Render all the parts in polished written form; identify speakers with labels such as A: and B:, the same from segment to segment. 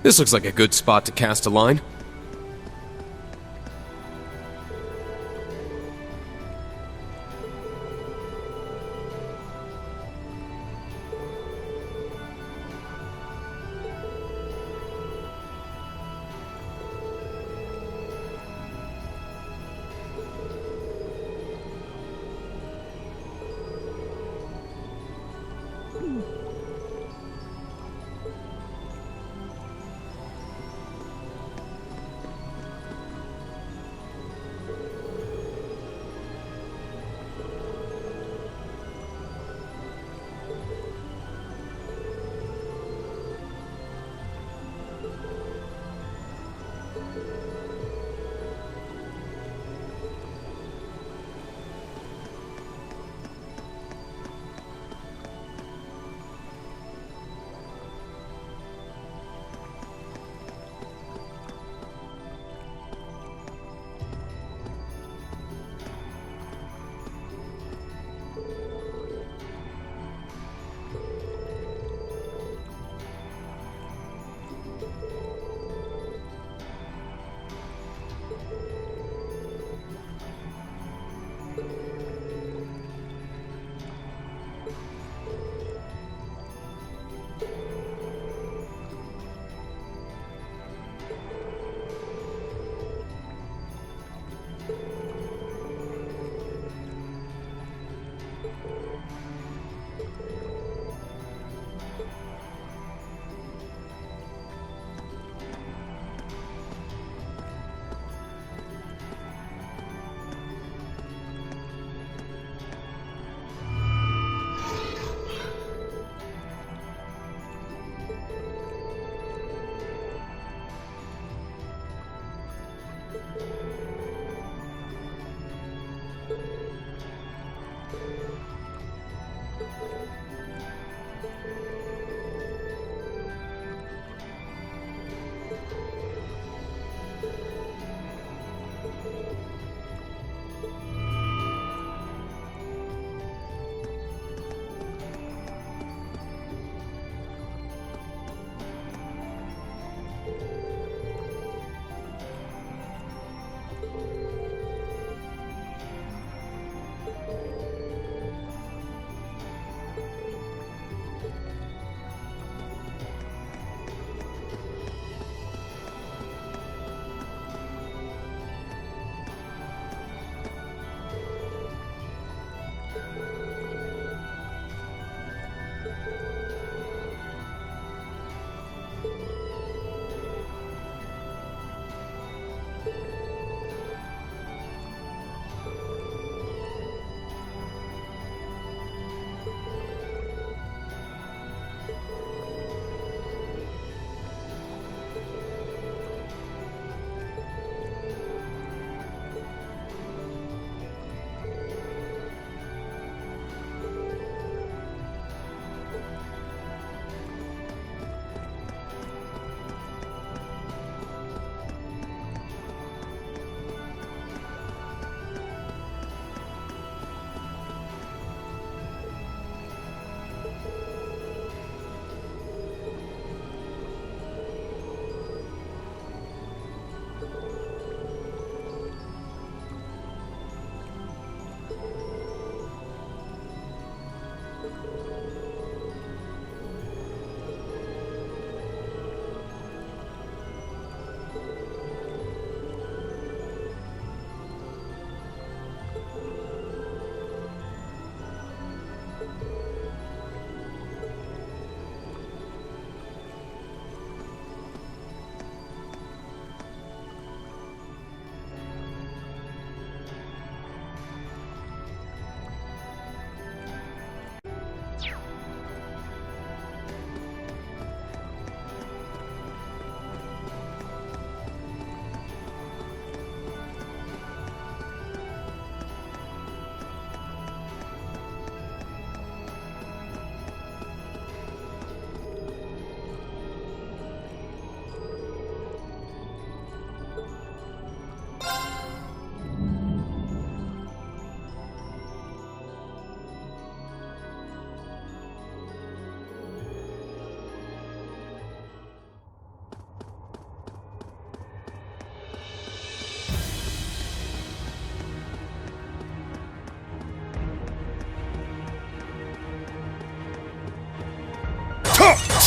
A: This looks like a good spot to cast a line.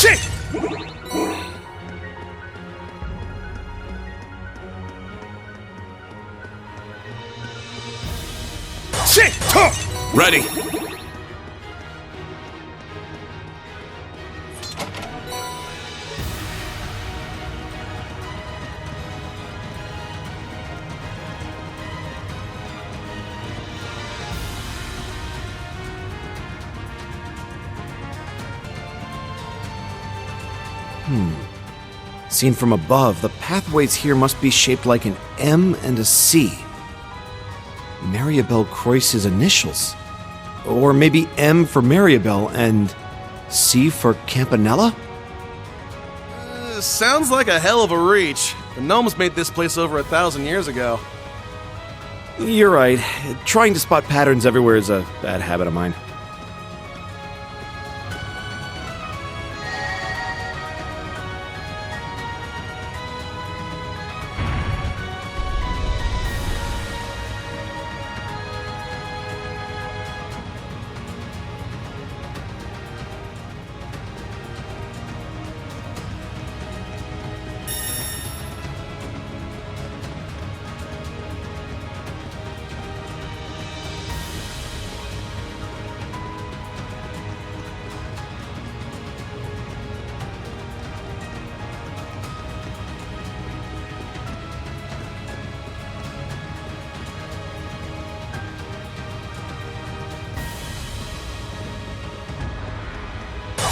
B: Shit! Shit!
A: Ready.
C: Seen from above, the pathways here must be shaped like an M and a C. Mariabell Croix's initials. Or maybe M for Mariabell and C for Campanella?
B: Sounds like a hell of a reach. The gnomes made this place over 1,000 years ago.
C: You're right. Trying to spot patterns everywhere is a bad habit of mine.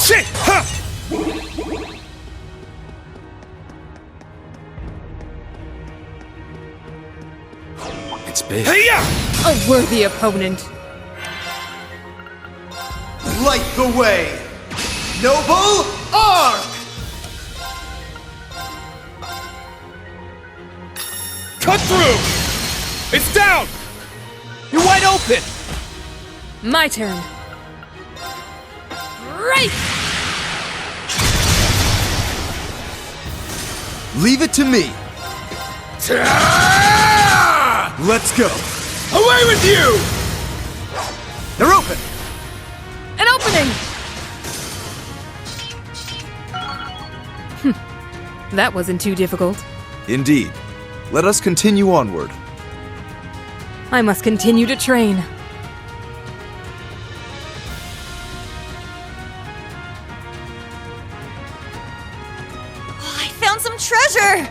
B: Shit! Ha!
A: It's big.
B: Hey-ya!
D: A worthy opponent.
E: Light the way! Noble Arc!
B: Cut through! It's down! You're wide open!
D: My turn. Right!
E: Leave it to me. Let's go.
B: Away with you!
E: They're open.
D: An opening! That wasn't too difficult.
E: Indeed. Let us continue onward.
D: I must continue to train.
F: I found some treasure!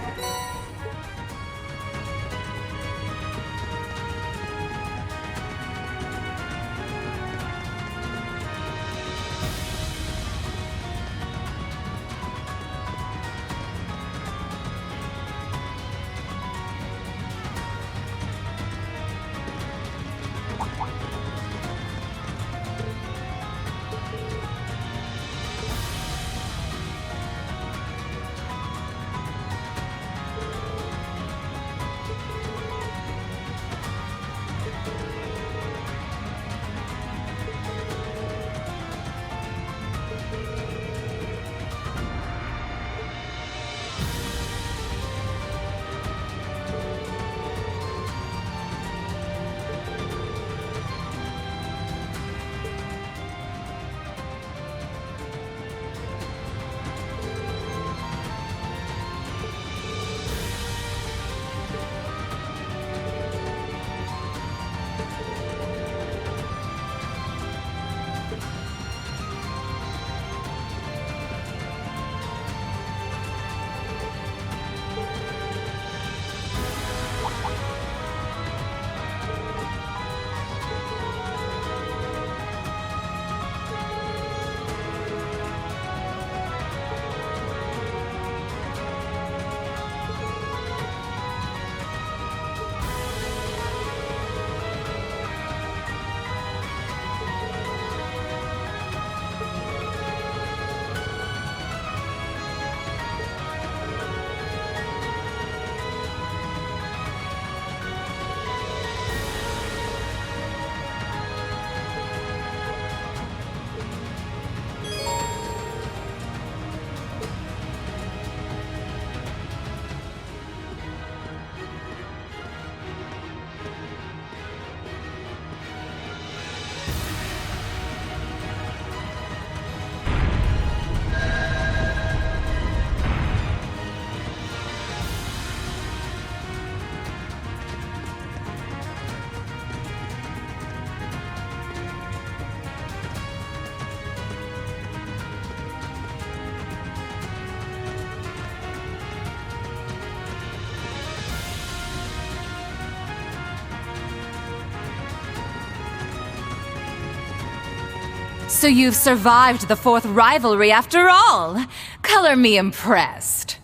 G: So you've survived the 4th rivalry after all. Color me impressed.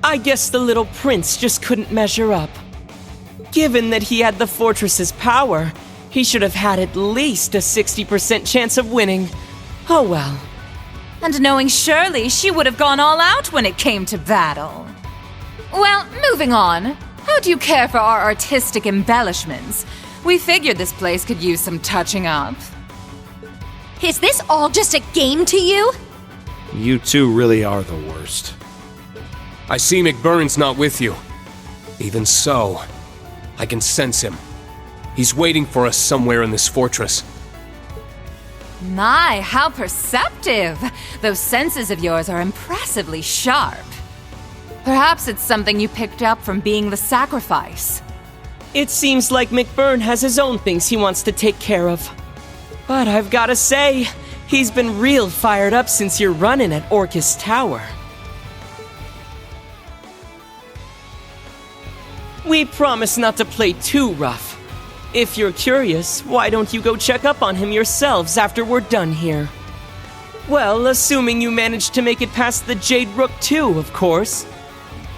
H: I guess the little prince just couldn't measure up. Given that he had the fortress's power, he should have had at least a 60% chance of winning. Oh well.
G: And knowing Shirley, she would have gone all out when it came to battle. Well, moving on. How do you care for our artistic embellishments? We figured this place could use some touching up.
F: Is this all just a game to you?
C: You two really are the worst.
A: I see McBurn's not with you. Even so, I can sense him. He's waiting for us somewhere in this fortress.
G: My, how perceptive! Those senses of yours are impressively sharp. Perhaps it's something you picked up from being the sacrifice.
H: It seems like McBurn has his own things he wants to take care of. But I've gotta say, he's been real fired up since your run-in at Orcus Tower. We promise not to play too rough. If you're curious, why don't you go check up on him yourselves after we're done here? Well, assuming you managed to make it past the Jade Rook too, of course.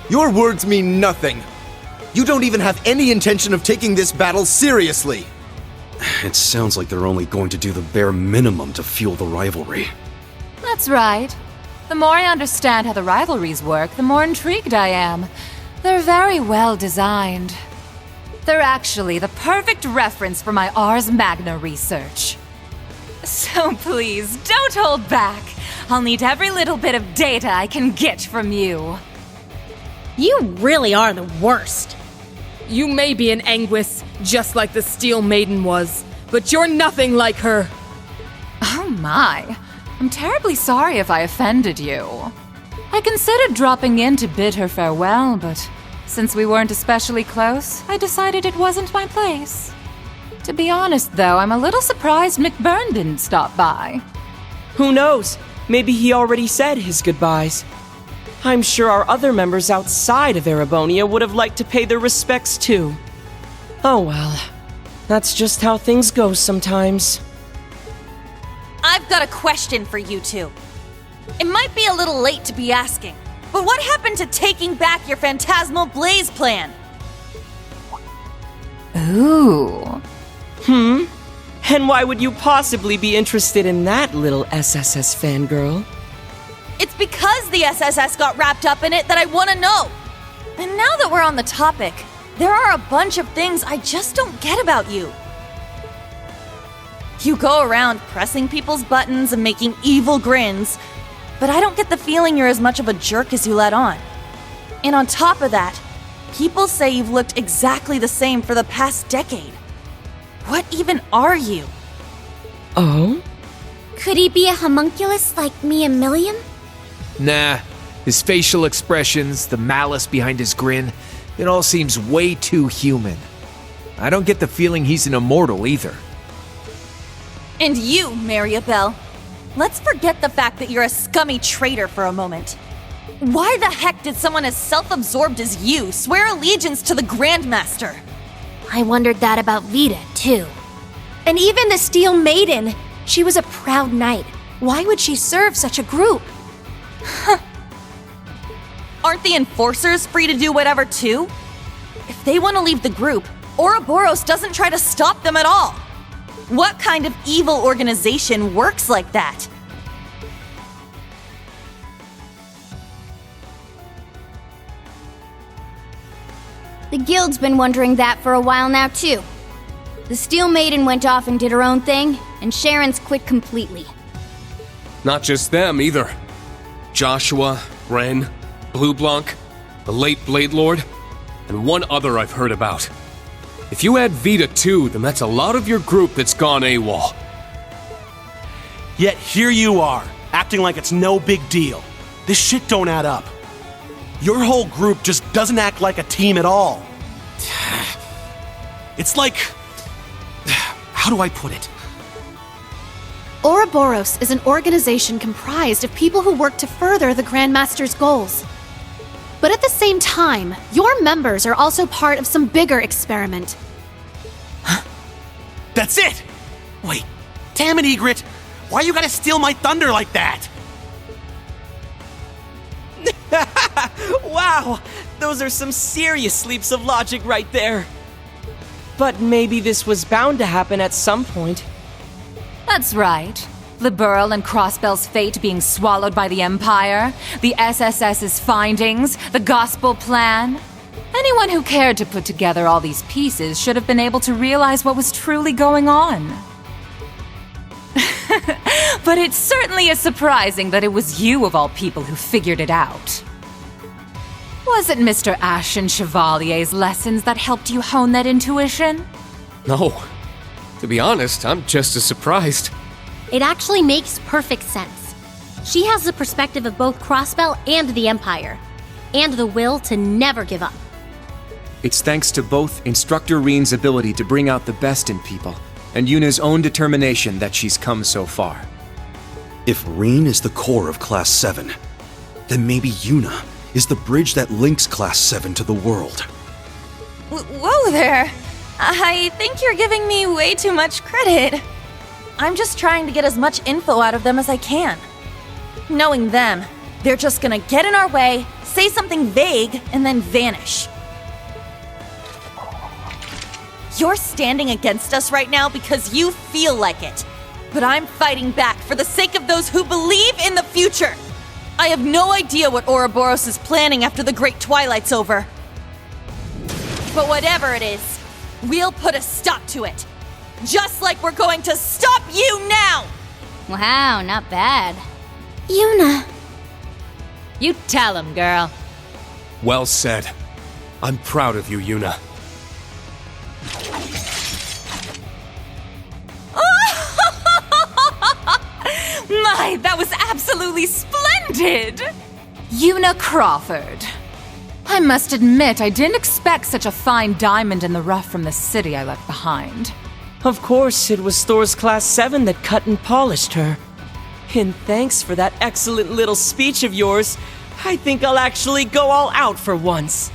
E: Your words mean nothing. You don't even have any intention of taking this battle seriously.
C: It sounds like they're only going to do the bare minimum to fuel the rivalry.
G: That's right. The more I understand how the rivalries work, the more intrigued I am. They're very well designed. They're actually the perfect reference for my Ars Magna research. So please, don't hold back. I'll need every little bit of data I can get from you.
F: You really are the worst.
D: You may be an Anguis, just like the Steel Maiden was, but you're nothing like her.
G: Oh my. I'm terribly sorry if I offended you. I considered dropping in to bid her farewell, but since we weren't especially close, I decided it wasn't my place. To be honest, though, I'm a little surprised McBurn didn't stop by.
H: Who knows? Maybe he already said his goodbyes. I'm sure our other members outside of Erebonia would have liked to pay their respects too. Oh well. That's just how things go sometimes.
F: I've got a question for you two. It might be a little late to be asking, but what happened to taking back your Phantasmal Blaze plan?
G: Ooh.
H: And why would you possibly be interested in that, little SSS fangirl?
F: It's because the SSS got wrapped up in it that I want to know. And now that we're on the topic, there are a bunch of things I just don't get about you. You go around pressing people's buttons and making evil grins, but I don't get the feeling you're as much of a jerk as you let on. And on top of that, people say you've looked exactly the same for the past decade. What even are you?
H: Oh?
I: Could he be a homunculus like me and Milliam?
J: Nah, his facial expressions, the malice behind his grin, it all seems way too human. I don't get the feeling he's an immortal either.
F: And you, Mariabell. Let's forget the fact that you're a scummy traitor for a moment. Why the heck did someone as self-absorbed as you swear allegiance to the Grandmaster?
I: I wondered that about Vita, too. And even the Steel Maiden, she was a proud knight. Why would she serve such a group?
F: Aren't the Enforcers free to do whatever too? If they want to leave the group, Ouroborous doesn't try to stop them at all. What kind of evil organization works like that?
I: The Guild's been wondering that for a while now, too. The Steel Maiden went off and did her own thing, and Sharon's quit completely.
A: Not just them, either. Joshua, Rean, Blue Blanc, the late Blade Lord, and one other I've heard about. If you add Vita too, then that's a lot of your group that's gone AWOL.
B: Yet here you are, acting like it's no big deal. This shit don't add up. Your whole group just doesn't act like a team at all. It's like... how do I put it?
K: Ouroborous is an organization comprised of people who work to further the Grandmaster's goals. But at the same time, your members are also part of some bigger experiment.
B: That's it! Wait, damn it, Egret! Why you gotta steal my thunder like that?
H: Wow, those are some serious leaps of logic right there. But maybe this was bound to happen at some point.
G: That's right. The Burl and Crossbell's fate being swallowed by the Empire, the SSS's findings, the Gospel Plan. Anyone who cared to put together all these pieces should have been able to realize what was truly going on. But it certainly is surprising that it was you of all people who figured it out. Was it Mr. Ashen Chevalier's lessons that helped you hone that intuition?
A: No. To be honest, I'm just as surprised.
I: It actually makes perfect sense. She has the perspective of both Crossbell and the Empire, and the will to never give up.
L: It's thanks to both Instructor Rean's ability to bring out the best in people, and Yuna's own determination that she's come so far.
C: If Rean is the core of Class VII, then maybe Yuna is the bridge that links Class VII to the world.
F: Whoa there! I think you're giving me way too much credit. I'm just trying to get as much info out of them as I can. Knowing them, they're just gonna get in our way, say something vague, and then vanish. You're standing against us right now because you feel like it. But I'm fighting back for the sake of those who believe in the future. I have no idea what Ouroborous is planning after the Great Twilight's over. But whatever it is, we'll put a stop to it. Just like we're going to stop you now!
I: Wow, not bad. Yuna.
G: You tell him, girl.
A: Well said. I'm proud of you, Yuna.
G: My, that was absolutely splendid! Yuna Crawford. I must admit, I didn't expect such a fine diamond in the rough from the city I left behind.
H: Of course, it was Thor's Class VII that cut and polished her. And thanks for that excellent little speech of yours. I think I'll actually go all out for once.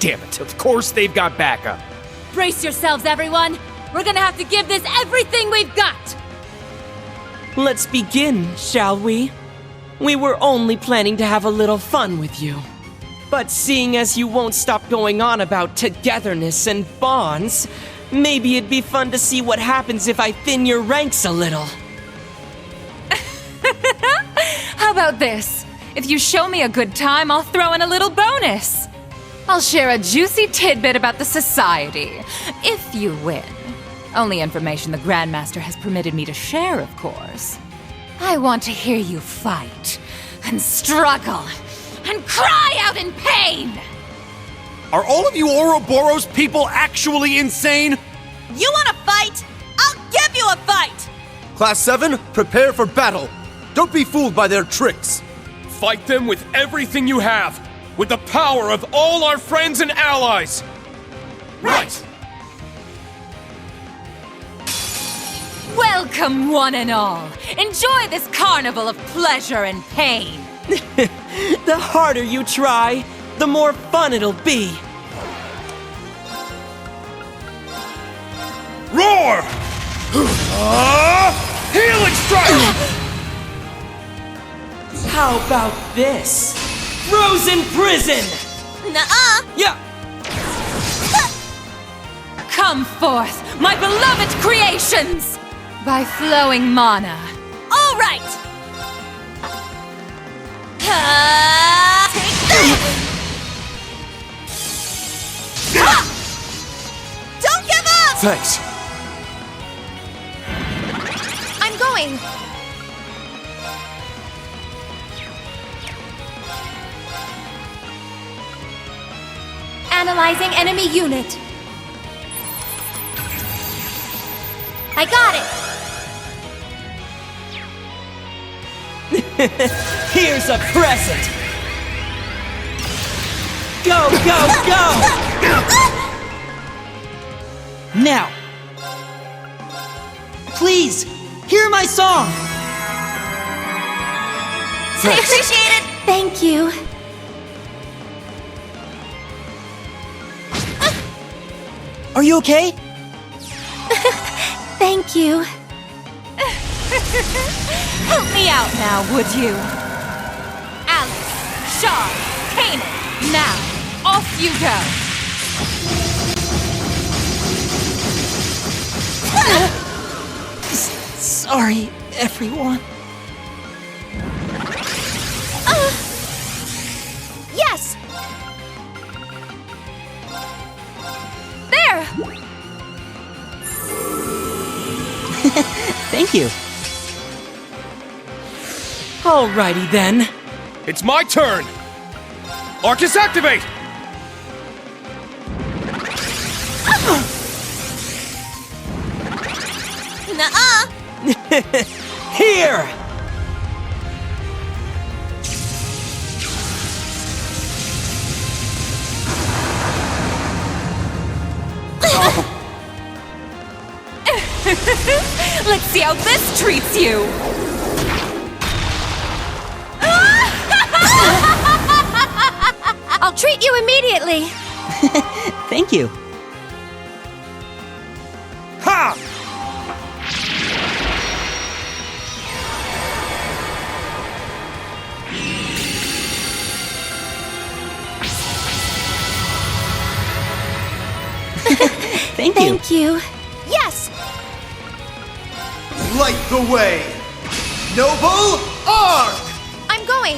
J: Damn it, of course they've got backup.
D: Brace yourselves, everyone! We're gonna have to give this everything we've got!
H: Let's begin, shall we? We were only planning to have a little fun with you. But seeing as you won't stop going on about togetherness and bonds, maybe it'd be fun to see what happens if I thin your ranks a little.
G: How about this? If you show me a good time, I'll throw in a little bonus. I'll share a juicy tidbit about the society, if you win. Only information the Grandmaster has permitted me to share, of course. I want to hear you fight, and struggle, and cry out in pain!
B: Are all of you Ouroborous people actually insane?
F: You wanna fight? I'll give you a fight!
E: Class 7, prepare for battle. Don't be fooled by their tricks.
A: Fight them with everything you have, with the power of all our friends and allies.
F: Right.
G: Welcome, one and all. Enjoy this carnival of pleasure and pain.
H: The harder you try, the more fun it'll be.
A: Roar! Healing strike!
H: How about this? Frozen prison!
F: Nuh-uh!
H: Yeah!
G: Come forth, my beloved creations! By flowing mana.
F: All right! Take that! Don't give up!
A: Thanks.
K: I'm going. Analyzing enemy unit. I got it.
H: Here's a present! Go, go, go!
M: Now, please, hear my song!
F: I appreciate it!
K: Thank you.
H: Are you okay?
K: Thank you.
G: Help me out now, would you? Alice, Shaw, Kanan, now, off you go!
H: Sorry, everyone.
K: Yes! There!
H: Thank you. Alrighty then.
A: It's my turn! Arcus, activate!
F: Nuh-uh!
H: Here!
G: Let's see how this treats you!
K: I'll treat you immediately.
H: Thank you.
A: Ha!
H: Thank you.
K: Thank you. Yes!
E: Light the way! Noble Arc!
K: I'm going.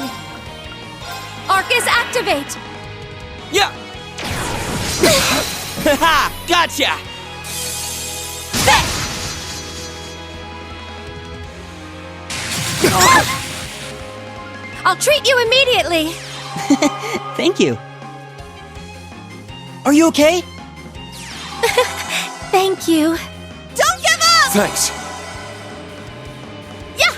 K: Arcus, activate.
H: Yeah! Haha! Gotcha!
K: I'll treat you immediately.
H: Thank you. Are you okay?
K: Thank you.
F: Don't give up!
A: Thanks.
K: Yeah!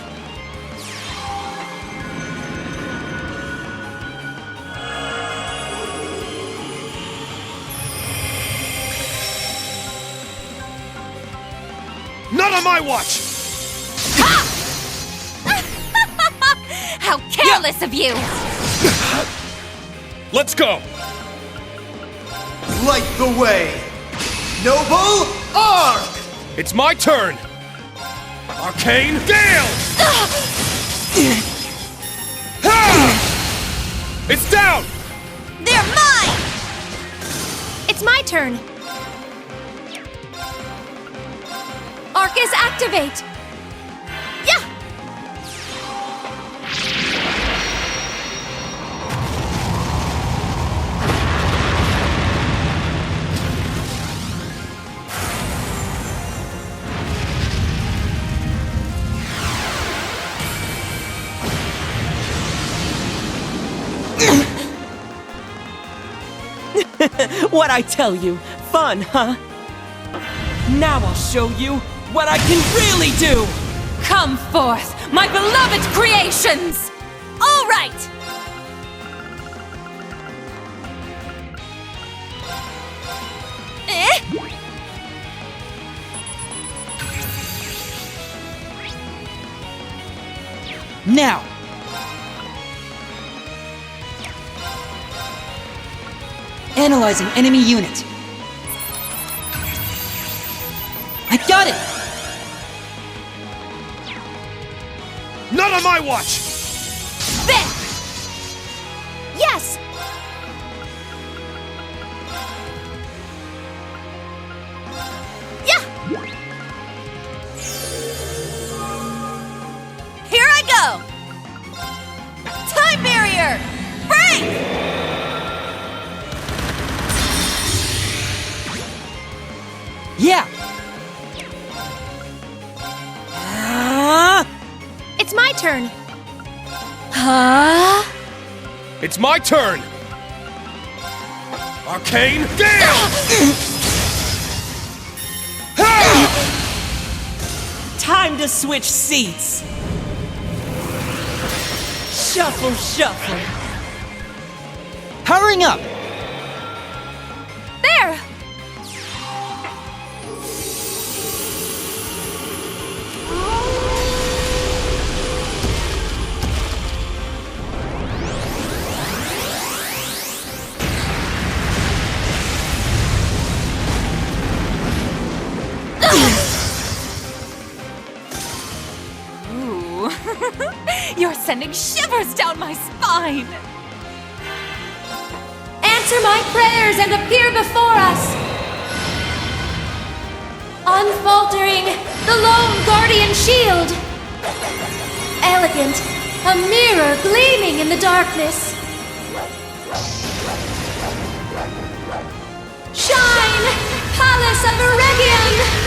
A: Not on my watch!
G: How careless of you!
A: Let's go!
E: Light the way! Noble Arc!
A: It's my turn! Arcane Gale! Ha! It's down!
F: They're mine!
K: It's my turn. Arcus, activate. Yeah!
H: What'd I tell you? Fun, huh? Now I'll show you what I can really do!
G: Come forth, my beloved creations!
F: All right!
H: Now!
M: Analyzing enemy unit. I got it!
A: Not on my watch!
K: There! Yes!
F: Yeah! Here I go! Time barrier! Break!
H: Yeah!
K: It's my turn.
G: Huh?
A: It's my turn! Arcane Gale!
H: Time to switch seats! Shuffle, shuffle.
M: Powering up!
K: There!
G: sending shivers down my spine.
N: Answer my prayers and appear before us. Unfaltering, the lone guardian shield. Elegant, a mirror gleaming in the darkness. Shine, Palace of Rean!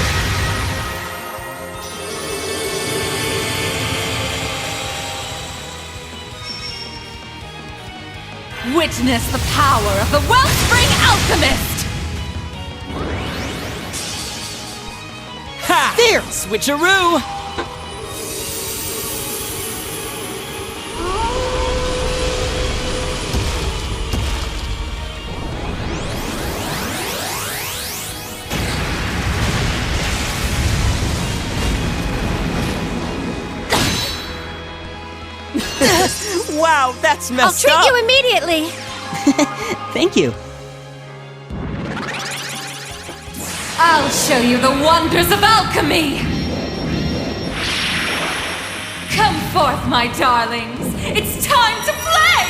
G: Witness the power of the Wellspring Alchemist!
H: Ha! There! Switcheroo! Wow, that's messed up!
N: I'll treat you immediately!
M: Thank you.
G: I'll show you the wonders of alchemy! Come forth, my darlings! It's time to play!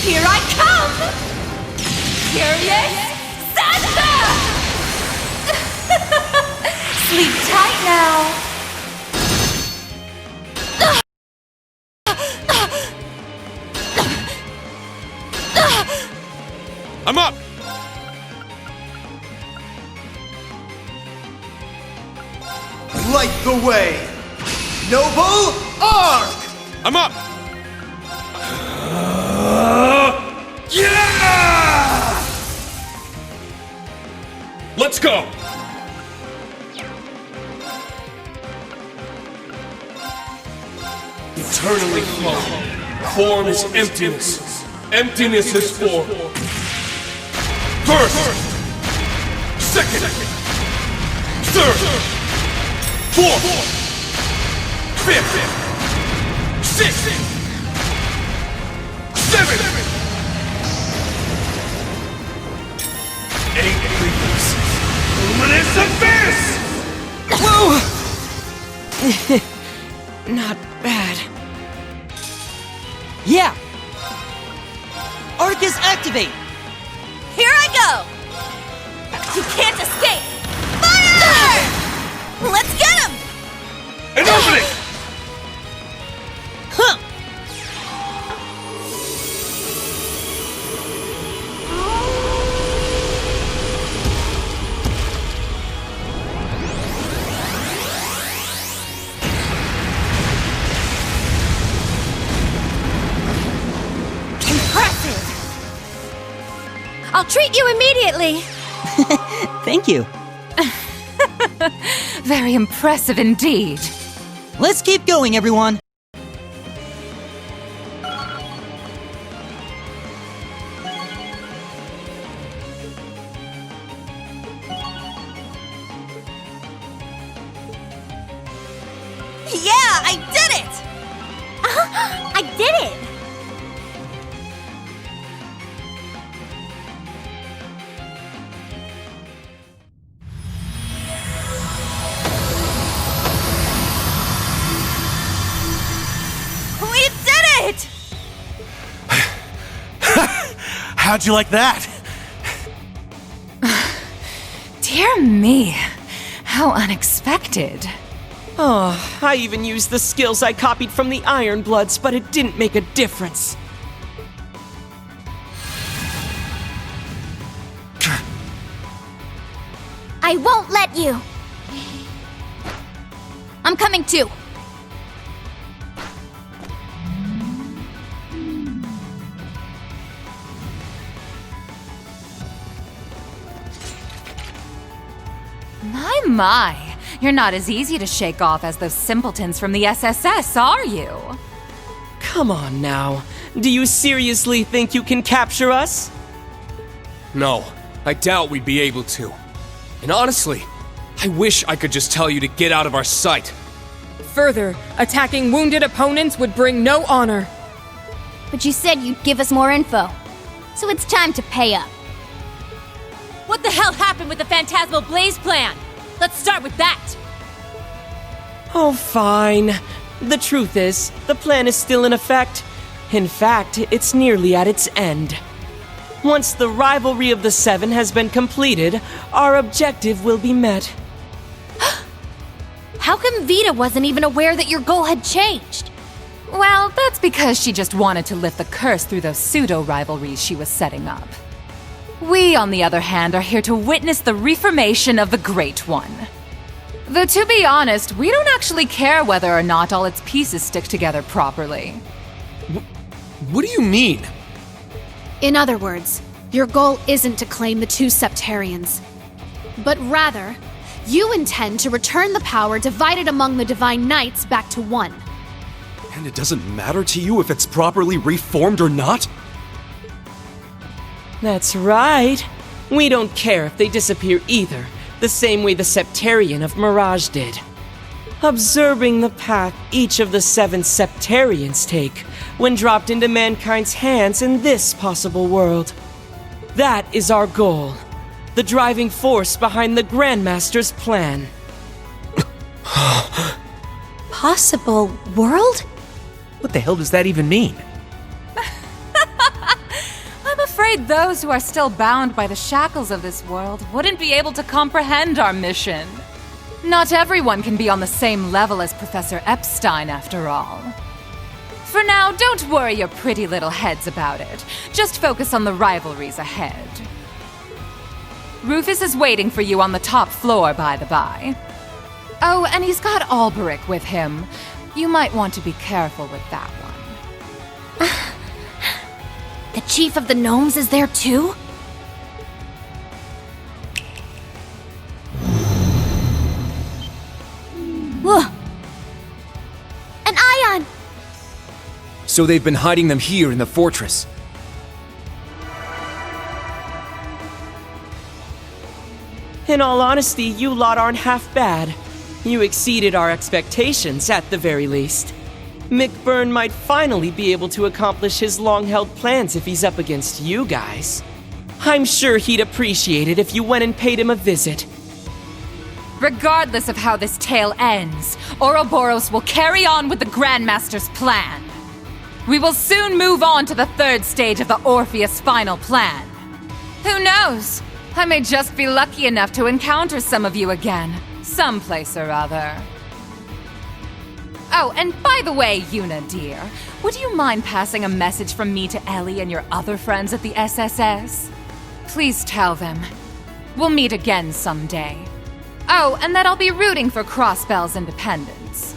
G: Here I come! Curious? Santa! Sleep tight now!
A: I'm up!
E: Light the way! Noble Arc!
A: I'm up! Yeah! Let's go! Eternally flowing. Form is emptiness. Emptiness is form. First! Second! Third! Fourth! Fifth! Sixth! Seventh! Eight leaves! Luminous abyss!
H: Whoa! Not bad.
M: Yeah! Arcus activate!
F: Here I go! You can't escape! Fire! Let's get him!
A: An opening!
M: Huh!
N: I'll treat you immediately!
M: Thank you.
G: Very impressive indeed.
M: Let's keep going, everyone.
F: Yeah, I did it!
N: I did it!
F: We did it!
B: How'd you like that?
G: Dear me, how unexpected.
H: Oh, I even used the skills I copied from the Ironbloods, but it didn't make a difference.
I: I won't let you! I'm coming too!
G: My, you're not as easy to shake off as those simpletons from the SSS, are you?
H: Come on now. Do you seriously think you can capture us?
A: No, I doubt we'd be able to. And honestly, I wish I could just tell you to get out of our sight.
D: Further, attacking wounded opponents would bring no honor.
I: But you said you'd give us more info. So it's time to pay up.
O: What the hell happened with the Phantasmal Blaze plan? Let's start with that!
H: Oh, fine. The truth is, the plan is still in effect. In fact, it's nearly at its end. Once the rivalry of the Seven has been completed, our objective will be met.
K: How come Vita wasn't even aware that your goal had changed?
G: Well, that's because she just wanted to lift the curse through those pseudo-rivalries she was setting up. We, on the other hand, are here to witness the reformation of the Great One. Though to be honest, we don't actually care whether or not all its pieces stick together properly.
A: What do you mean?
K: In other words, your goal isn't to claim the two Septarians, but rather, you intend to return the power divided among the Divine Knights back to one.
C: And it doesn't matter to you if it's properly reformed or not?
H: That's right. We don't care if they disappear either, the same way the Septarian of Mirage did. Observing the path each of the 7 Septarians take when dropped into mankind's hands in this possible world. That is our goal. The driving force behind the Grandmaster's plan.
K: Possible world?
J: What the hell does that even mean?
G: I'm afraid those who are still bound by the shackles of this world wouldn't be able to comprehend our mission. Not everyone can be on the same level as Professor Epstein, after all. For now, don't worry your pretty little heads about it. Just focus on the rivalries ahead. Rufus is waiting for you on the top floor, by the by. Oh, and he's got Ouroborous with him. You might want to be careful with that one.
K: The chief of the gnomes is there too?
N: Whoa. An ion!
L: So they've been hiding them here in the fortress.
H: In all honesty, you lot aren't half bad. You exceeded our expectations, at the very least. Mick Byrne might finally be able to accomplish his long-held plans if he's up against you guys. I'm sure he'd appreciate it if you went and paid him a visit.
G: Regardless of how this tale ends, Ouroborous will carry on with the Grandmaster's plan. We will soon move on to the 3rd stage of the Orpheus final plan. Who knows? I may just be lucky enough to encounter some of you again, someplace or other. Oh, and by the way, Juna dear, would you mind passing a message from me to Ellie and your other friends at the SSS? Please tell them. We'll meet again someday. Oh, and that I'll be rooting for Crossbell's independence.